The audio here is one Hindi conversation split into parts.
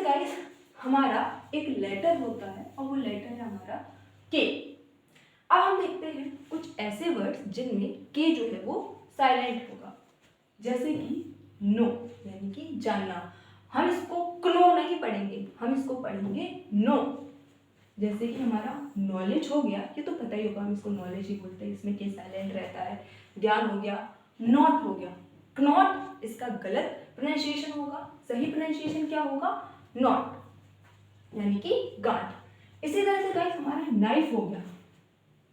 गाइस हमारा एक लेटर होता है और वो लेटर है हमारा के। अब हम देखते हैं कुछ ऐसे वर्ड्स जिनमें के जो है वो साइलेंट होगा, जैसे कि नो यानी कि जानना। हम इसको क्नो नहीं पढ़ेंगे, हम इसको पढ़ेंगे नो। जैसे कि हमारा नॉलेज हो गया, ये तो पता ही होगा, हम इसको नॉलेज ही बोलते हैं, इसमें के साइलेंट रहता है। ज्ञान हो गया, नॉट हो गया, नॉट इसका गलत प्रोनाउंसिएशन होगा, सही प्रोनाउंसिएशन क्या होगा, नॉट यानी कि गांठ। इसी तरह से गाइस हमारा नाइफ हो गया।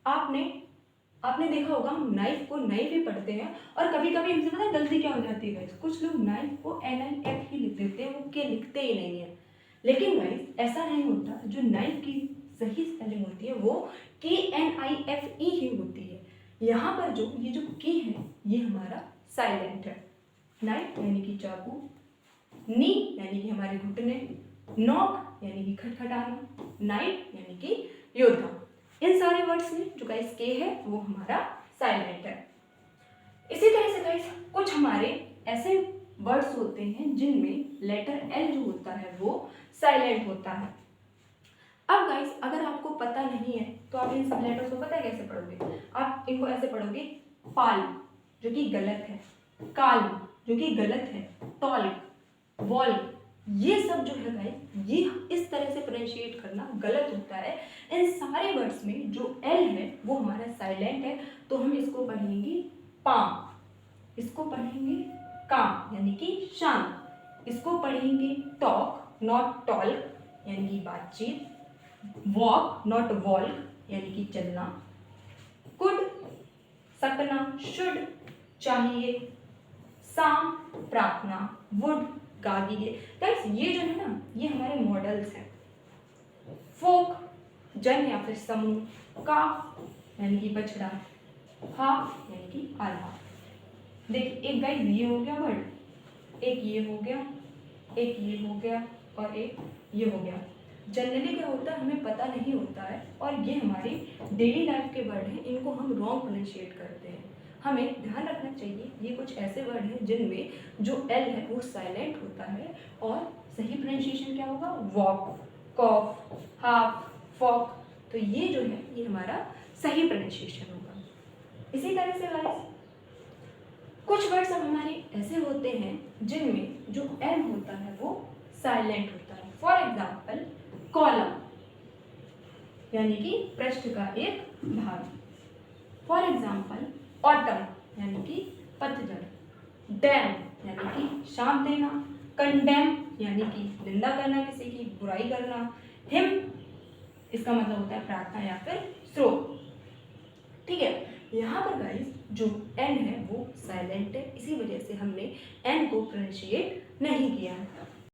आपने देखा होगा हम नाइफ को नाइफ ही पढ़ते हैं, और कभी कभी हमसे पता है गलती क्या हो जाती है गाइस, कुछ लोग नाइफ को NIF ही लिख देते हैं, वो के लिखते ही नहीं है। लेकिन गाइस ऐसा नहीं होता, जो नाइफ की सही स्पेलिंग होती है वो KNIFE ही होती है। यहाँ पर जो ये जो के है ये हमारा साइलेंट है। नाइफ यानी कि चाकू, नी यानी कि हमारे घुटने, नॉक यानी कि खटखटाना, नाइट यानी कि योद्धा। इन सारे वर्ड्स में जो गाइस के है वो हमारा साइलेंट है। इसी तरह से गाइस कुछ हमारे ऐसे वर्ड्स होते हैं जिनमें लेटर एल जो होता है वो साइलेंट होता है। अब गाइस अगर आपको पता नहीं है तो आप इन सब लेटर्स को पता है कैसे पढ़ोगे, आप इनको ऐसे पढ़ोगे, पाल जो कि गलत है, काल जो कि गलत है, टॉल, वॉल, ये सब जो है गाइस ये इस तरह से प्रोनाउंशिएट करना गलत होता है। इन सारे वर्ड्स में जो एल है वो हमारा साइलेंट है, तो हम इसको पढ़ेंगे पाम, इसको पढ़ेंगे काम यानी कि शांत, इसको पढ़ेंगे टॉक नॉट टॉल्क यानी कि बातचीत, वॉक नॉट वॉल्क यानी कि चलना, कुड सकना, शुड चाहिए, साम प्रार्थना, वुड गागिए। गाइस ये जो है ना ये हमारे मॉडल्स हैं। फोक जन या फिर समूह, काफ यानी कि बछड़ा, हाफ यानी कि आधा। देखिए एक गाइस ये हो गया वर्ड, एक ये हो गया, एक ये हो गया और एक ये हो गया। जनरली क्या होता है हमें पता नहीं होता है, और ये हमारी डेली लाइफ के वर्ड हैं, इनको हम रॉन्ग प्रोनाउंशिएट करते हैं। हमें ध्यान रखना चाहिए ये कुछ ऐसे वर्ड हैं जिनमें जो एल है वो साइलेंट होता है, और सही प्रोनाउंसिएशन क्या होगा, वॉक, कॉफ, हाफ, फॉक। तो ये जो है ये हमारा सही प्रोनाउंसिएशन होगा। इसी तरह से गाइस कुछ वर्ड्स हमारे ऐसे होते हैं जिनमें जो एल होता है वो साइलेंट होता है। फॉर एग्जाम्पल कॉलम यानी कि पृष्ठ का एक भाग, फॉर एग्जाम्पल ऑटम यानी कि पतझड़, डैम यानी कि शांत देना, कंडेम यानी कि निंदा करना, किसी की बुराई करना, हिम इसका मतलब होता है प्रार्थना या फिर स्रोत। ठीक है, यहाँ पर गाइस जो एन है वो साइलेंट है, इसी वजह से हमने एन को प्रोनाउंशिएट नहीं किया है।